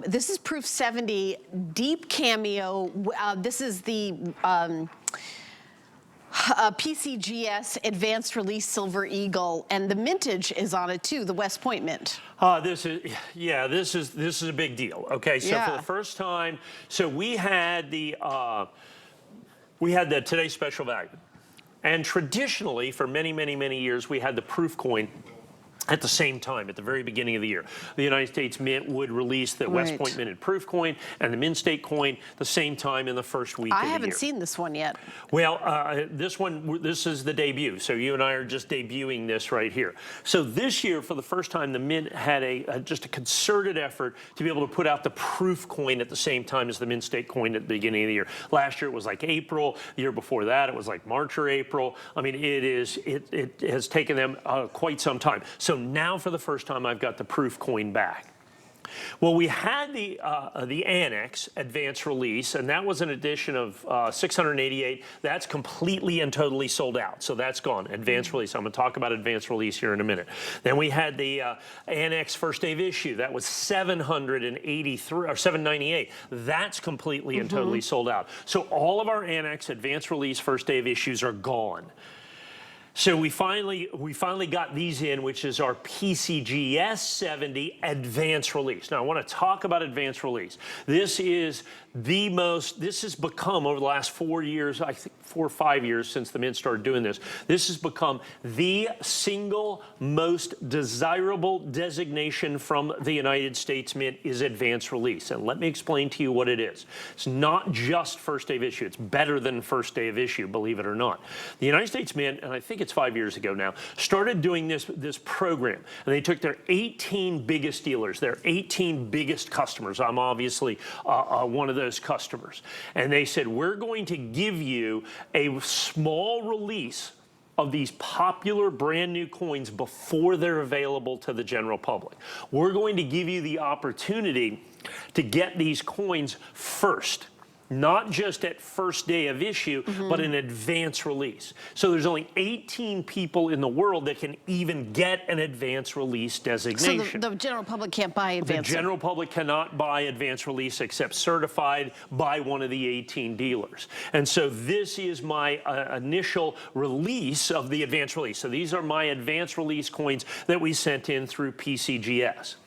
This is Proof 70 Deep Cameo. This is the PCGS Advanced Release Silver Eagle, and the mintage is on it too, the West Point mint. This is a big deal. Okay, so for the first time, so we had the today's special value, and traditionally for many years we had the proof coin at the same time, at the very beginning of the year. The United States Mint would release the West Point minted proof coin and the Mint State coin the same time in the first week of the year. I haven't seen this one yet. Well, this is the debut. So you and I are just debuting this right here. So this year, for the first time, the Mint had just a concerted effort to be able to put out the proof coin at the same time as the Mint State coin at the beginning of the year. Last year it was like April. The year before that it was like March or April. I mean, it has taken them quite some time. So now for the first time I've got the proof coin back. Well, we had the Annex Advanced Release, and that was an edition of 688. That's completely and totally sold out, so that's gone. Advanced Release. I'm going to talk about Advanced Release here in a minute. Then we had the Annex First Day of Issue. That was 783 or 798. That's completely and totally sold out. So all of our Annex Advanced Release First Day of Issues are gone. So we finally got these in, which is our PCGS 70 Advanced Release. Now I want to talk about Advanced Release. This has become, over the last 4 years, I think 4 or 5 years since the Mint started doing this, this has become the single most desirable designation from the United States Mint is Advanced Release. And let me explain to you what it is. It's not just first day of issue. It's better than first day of issue, believe it or not. The United States Mint, and I think it's 5 years ago now, started doing this program, and they took their 18 biggest dealers, their 18 biggest customers. I'm obviously one of those customers, and they said, we're going to give you a small release of these popular brand new coins before they're available to the general public. We're going to give you the opportunity to get these coins first. Not just at first day of issue, but an advanced release. So there's only 18 people in the world that can even get an advanced release designation. So the general public can't buy advanced? The general public cannot buy advanced release except certified by one of the 18 dealers. And so this is my initial release of the advanced release. So these are my advanced release coins that we sent in through PCGS.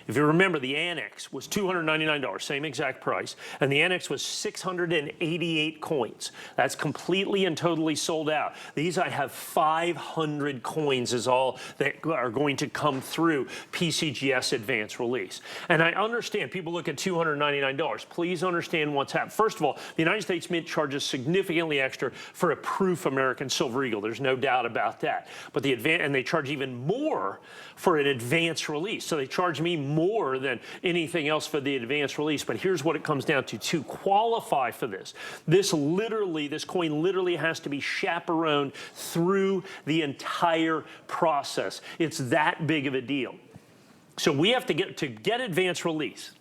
If you remember, the Annex was $299, same exact price, and the Annex was 688 coins. That's completely and totally sold out. These, I have 500 coins is all that are going to come through PCGS Advanced Release. And I understand, people look at $299. Please understand what's happened. First of all, the United States Mint charges significantly extra for a proof American Silver Eagle. There's no doubt about that. But and they charge even more for an advanced release. So they charge me more than anything else for the advanced release. But here's what it comes down to qualify for this. This coin literally has to be chaperoned through the entire process. It's that big of a deal. So we have to get advanced release.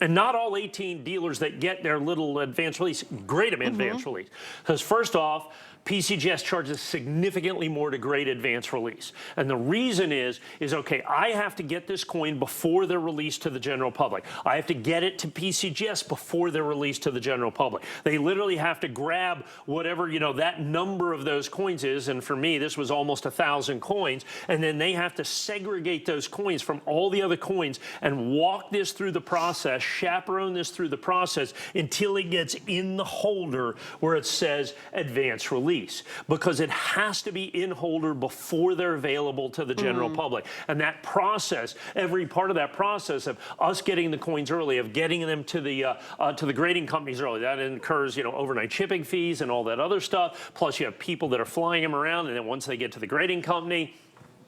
And not all 18 dealers that get their little advanced release, grade them advanced release. Because first off, PCGS charges significantly more to grade advanced release. And the reason is okay, I have to get this coin before they're released to the general public. I have to get it to PCGS before they're released to the general public. They literally have to grab whatever, that number of those coins is, and for me, this was almost 1,000 coins, and then they have to segregate those coins from all the other coins and walk this through the process, chaperone this through the process until it gets in the holder where it says advanced release. Because it has to be in holder before they're available to the general public. And that process, every part of that process of us getting the coins early, of getting them to the grading companies early, that incurs, overnight shipping fees and all that other stuff. Plus you have people that are flying them around, and then once they get to the grading company,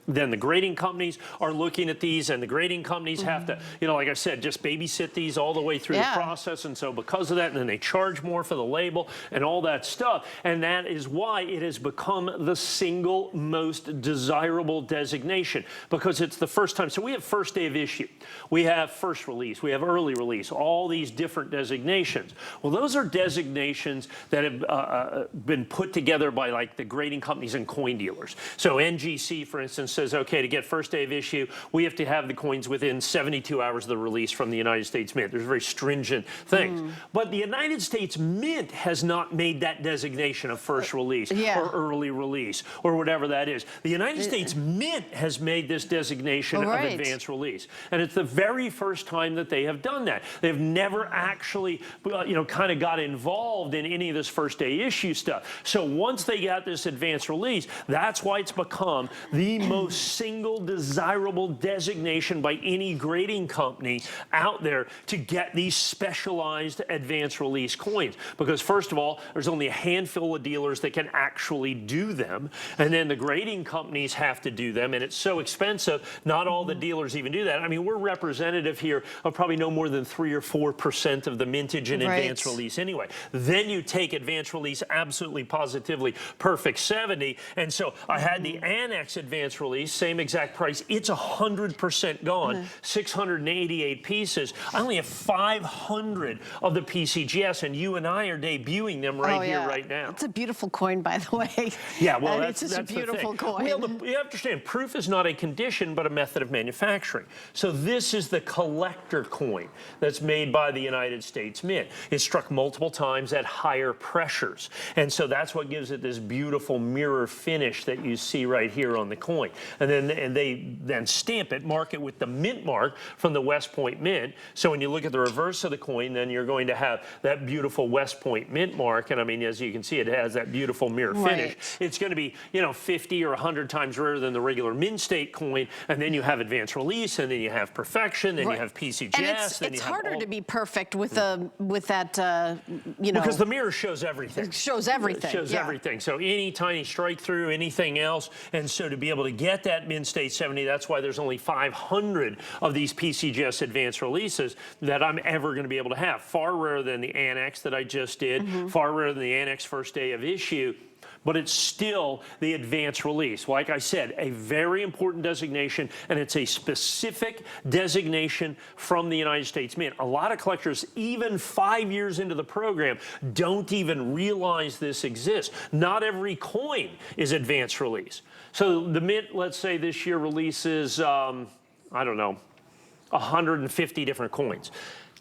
then the grading companies are looking at these, and the grading companies have to, like I said, just babysit these all the way through the process. And so because of that, and then they charge more for the label and all that stuff. And that is why it has become the single most desirable designation, because it's the first time. So we have first day of issue, we have first release, we have early release, all these different designations. Well, those are designations that have been put together by like the grading companies and coin dealers. So NGC, for instance, says, okay, to get first day of issue, we have to have the coins within 72 hours of the release from the United States Mint. There's very stringent things. But the United States Mint has not made that designation of first release or early release or whatever that is. The United States Mint has made this designation of advanced release. And it's the very first time that they have done that. They've never actually, kind of got involved in any of this first day issue stuff. So once they got this advanced release, that's why it's become the most single desirable designation by any grading company out there to get these specialized advanced release coins. Because first of all, there's only a handful of dealers that can actually do them. And then the grading companies have to do them. And it's so expensive, not all the dealers even do that. I mean, we're representative here of probably no more than 3 or 4% of the mintage and advanced release anyway. Then you take advanced release, absolutely positively perfect 70. And so I had the Annex advanced release, same exact price. It's 100% gone, 688 pieces. I only have 500 of the PCGS, and you and I are debuting them right here, right now. It's a beautiful coin, by the way. Yeah, well, that's just a beautiful coin. Well, you understand, proof is not a condition, but a method of manufacturing. So this is the collector coin that's made by the United States Mint. It's struck multiple times at higher pressures. And so that's what gives it this beautiful mirror finish that you see right here on the coin. And they then stamp it, mark it with the mint mark from the West Point Mint. So when you look at the reverse of the coin, then you're going to have that beautiful West Point Mint mark. And I mean, as you can see, it has that beautiful mirror finish. It's going to be, 50 or 100 times rarer than the regular mint state coin. And then you have advanced release, and then you have perfection, then you have PCGS. And it's harder to be perfect with that, because the mirror shows everything. It shows everything. It shows everything. So any tiny strike through, anything else. And so to be able to get that mint state 70, that's why there's only 500 of these PCGS advanced releases that I'm ever going to be able to have. Far rarer than the Annex that I just did, far rarer than the Annex first day of issue. But it's still the advanced release. Like I said, a very important designation, and it's a specific designation from the United States Mint. A lot of collectors, even 5 years into the program, don't even realize this exists. Not every coin is advanced release. So the Mint, let's say this year releases, I don't know, 150 different coins.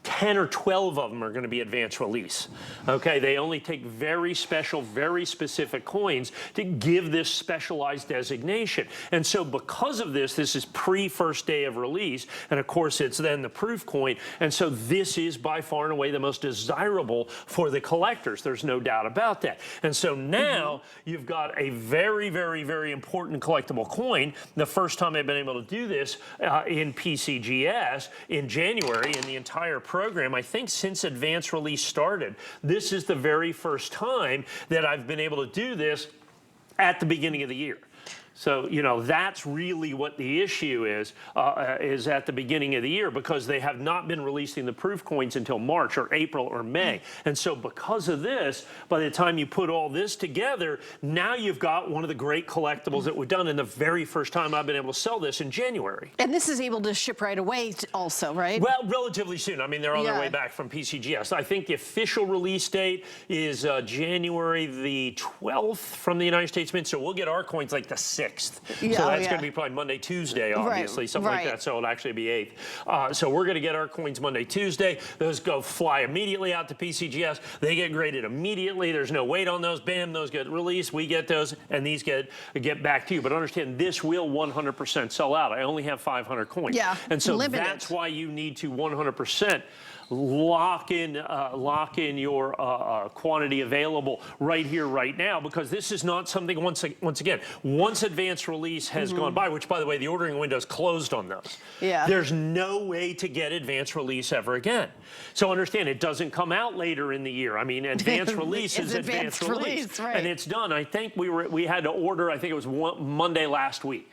10 or 12 of them are going to be advanced release. Okay, they only take very special, very specific coins to give this specialized designation. And so because of this, this is pre-first day of release, and of course it's then the proof coin, and so this is by far and away the most desirable for the collectors. There's no doubt about that. And so now you've got a very, very, very important collectible coin. The first time I've been able to do this in PCGS in January in the entire program, I think since advanced release started, this is the very first time that I've been able to do this at the beginning of the year. So, that's really what the issue is at the beginning of the year, because they have not been releasing the proof coins until March or April or May. And so because of this, by the time you put all this together, now you've got one of the great collectibles that we've done, in the very first time I've been able to sell this in January. And this is able to ship right away also, right? Well, relatively soon. I mean, they're on their way back from PCGS. I think the official release date is January the 12th from the United States Mint, so we'll get our coins like the 6th. So that's going to be probably Monday, Tuesday, obviously, something like that. So it'll actually be 8th. So we're going to get our coins Monday, Tuesday. Those go fly immediately out to PCGS. They get graded immediately. There's no wait on those. Bam, those get released. We get those, and these get back to you. But understand, this will 100% sell out. I only have 500 coins. Yeah, and so limited. That's why you need to 100% lock in your quantity available right here, right now, because this is not something, once again, once advanced release has gone by, which, by the way, the ordering window is closed on those. Yeah. There's no way to get advanced release ever again. So understand, it doesn't come out later in the year. I mean, advanced release is advanced release, right. and it's done. I think we had to order, I think it was Monday last week.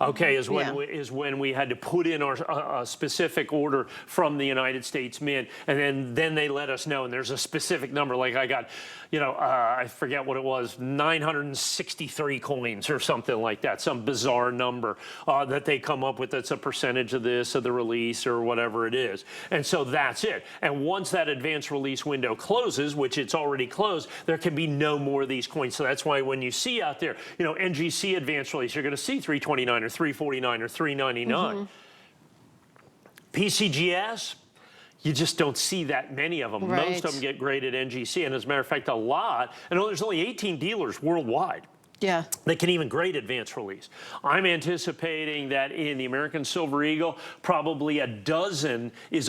okay, is when Yeah. when we had to put in our a specific order from the United States Mint, and then they let us know, and there's a specific number, like I got, I forget what it was, 963 coins or something like that, some bizarre number that they come up with that's a percentage of this, of the release, or whatever it is. And so that's it. And once that advanced release window closes, which it's already closed, there can be no more of these coins. So that's why when you see out there, NGC advanced release, you're going to see 329 or 349 or 399. PCGS, you just don't see that many of them. Right. Most of them get graded NGC, and as a matter of fact, a lot, and there's only 18 dealers worldwide. Yeah. They can even grade advanced release. I'm anticipating that in the American Silver Eagle, probably a dozen of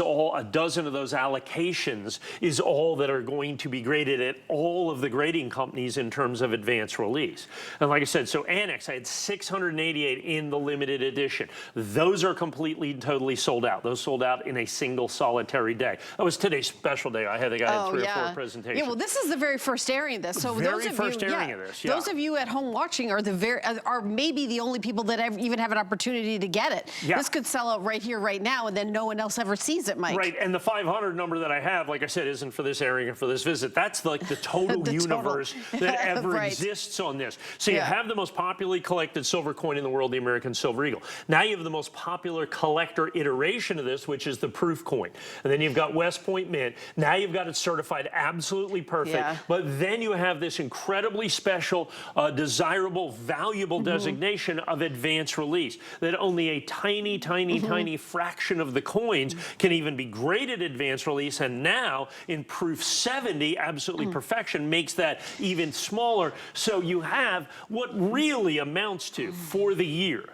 those allocations is all that are going to be graded at all of the grading companies in terms of advanced release. And like I said, so Annex, I had 688 in the limited edition. Those are completely and totally sold out. Those sold out in a single solitary day. That was today's special day. I had 3 or 4 presentations. Yeah, well, this is the very first airing of this. So Very first airing of this, yeah. Those of you at home watching are maybe the only people that even have an opportunity to get it. Yeah. This could sell out right here, right now, and then no one else ever sees it, Mike. Right, and the 500 number that I have, like I said, isn't for this airing and for this visit. That's like the total universe that ever exists on this. So you have the most popularly collected silver coin in the world, the American Silver Eagle. Now you have the most popular collector iteration of this, which is the proof coin. And then you've got West Point Mint. Now you've got it certified absolutely perfect. Yeah. But then you have this incredibly special, desirable, valuable designation of advanced release, that only a tiny, tiny fraction of the coins can even be graded advanced release. And now in proof 70, absolutely perfection makes that even smaller. So you have what really amounts to, for the year,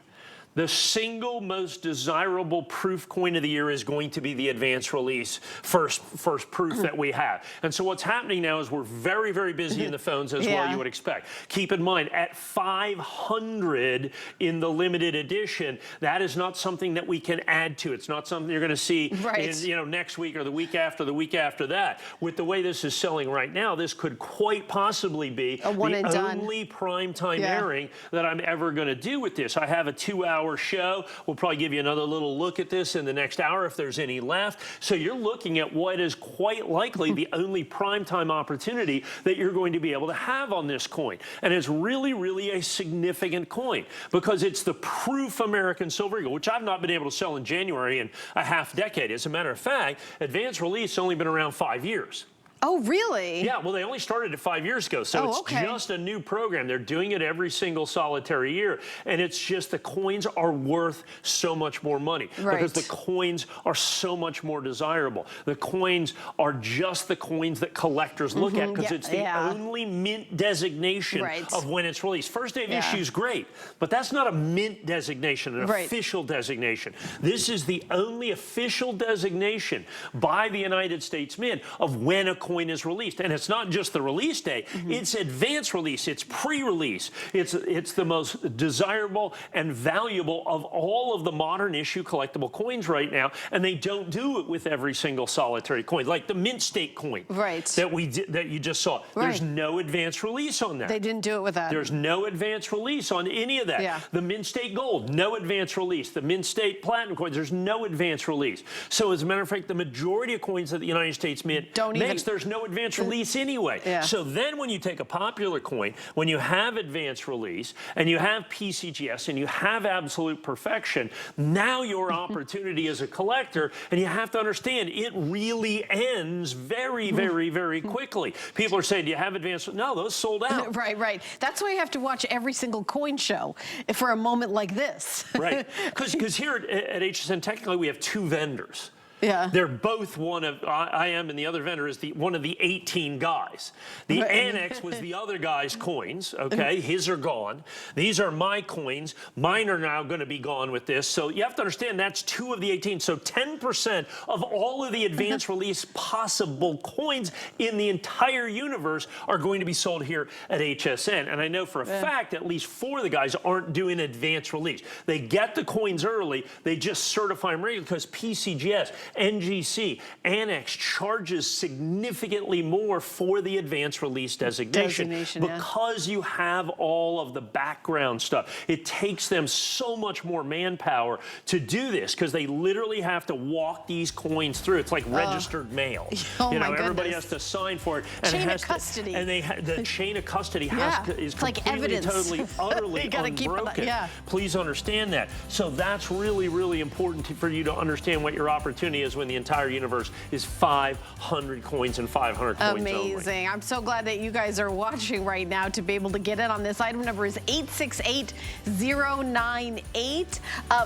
the single most desirable proof coin of the year is going to be the advanced release first proof that we have. And so what's happening now is we're very, very busy in the phones, as well you would expect. Keep in mind, at 500 in the limited edition, that is not something that we can add to. It's not something you're going to see in, next week or the week after that. With the way this is selling right now, this could quite possibly be the only primetime airing that I'm ever going to do with this. I have a 2-hour show. We'll probably give you another little look at this in the next hour if there's any left. So you're looking at what is quite likely the only primetime opportunity that you're going to be able to have on this coin. And it's really, really a significant coin because it's the proof American Silver Eagle, which I've not been able to sell in January in a half decade. As a matter of fact, advanced release has only been around 5 years. Oh, really? Yeah, well, they only started it 5 years ago, so it's just a new program. They're doing it every single solitary year, and it's just the coins are worth so much more money because the coins are so much more desirable. The coins are just the coins that collectors look at because it's the only mint designation of when it's released. First day of issue is great, but that's not a mint designation, an official designation. This is the only official designation by the United States Mint of when a coin is released. And it's not just the release date, it's advanced release, it's pre-release. It's the most desirable and valuable of all of the modern issue collectible coins right now, and they don't do it with every single solitary coin, like the mint state coin that you just saw. There's no advanced release on that. They didn't do it with that. There's no advanced release on any of that. The mint state gold, no advanced release. The mint state platinum coins, there's no advanced release. So as a matter of fact, the majority of coins that the United States Mint makes, there's no advanced release anyway. So then when you take a popular coin, when you have advanced release and you have PCGS and you have absolute perfection, now your opportunity as a collector, and you have to understand, it really ends very, very, very quickly. People are saying, do you have advanced? No, those sold out. Right. That's why you have to watch every single coin show for a moment like this. Because here at HSN, technically we have 2 vendors. They're both one of, I am, and the other vendor is one of the 18 guys. The Annex was the other guy's coins, his are gone. These are my coins. Mine are now going to be gone with this. So you have to understand that's 2 of the 18. So 10% of all of the advanced release possible coins in the entire universe are going to be sold here at HSN. And I know for a fact at least 4 of the guys aren't doing advanced release. They get the coins early. They just certify them regularly because PCGS NGC, Annex charges significantly more for the advanced release designation because you have all of the background stuff. It takes them so much more manpower to do this because they literally have to walk these coins through. It's like registered mail. Everybody has to sign for it. And chain of custody. And the chain of custody is completely, like evidence. totally, utterly unbroken. Please understand that. So that's really, really important for you to understand what your opportunity is when the entire universe is 500 coins and 500 coins Amazing. only. I'm so glad that you guys are watching right now to be able to get in on this. Item number is 868098.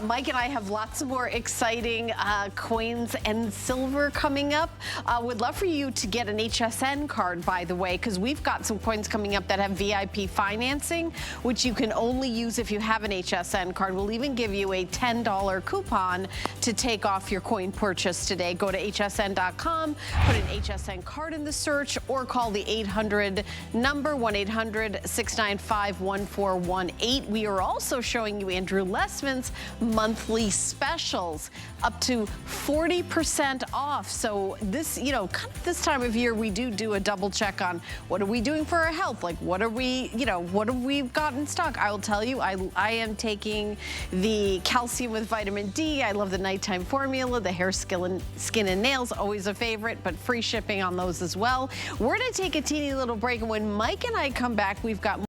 Mike and I have lots more exciting coins and silver coming up. Would love for you to get an HSN card, by the way, because we've got some coins coming up that have VIP financing, which you can only use if you have an HSN card. We'll even give you a $10 coupon to take off your coin purchase today. Go to hsn.com, put an HSN card in the search, or call the 800 number, 1-800-695-1418. We are also showing you Andrew Lessman's monthly specials, up to 40% off. So this, kind of this time of year, we do a double check on what are we doing for our health? Like, what are we, what have we got in stock? I will tell you, I am taking the calcium with vitamin D. I love the nighttime formula, the hair, skin and nails, always a favorite, but free shipping on those as well. We're gonna take a teeny little break, and when Mike and I come back, we've got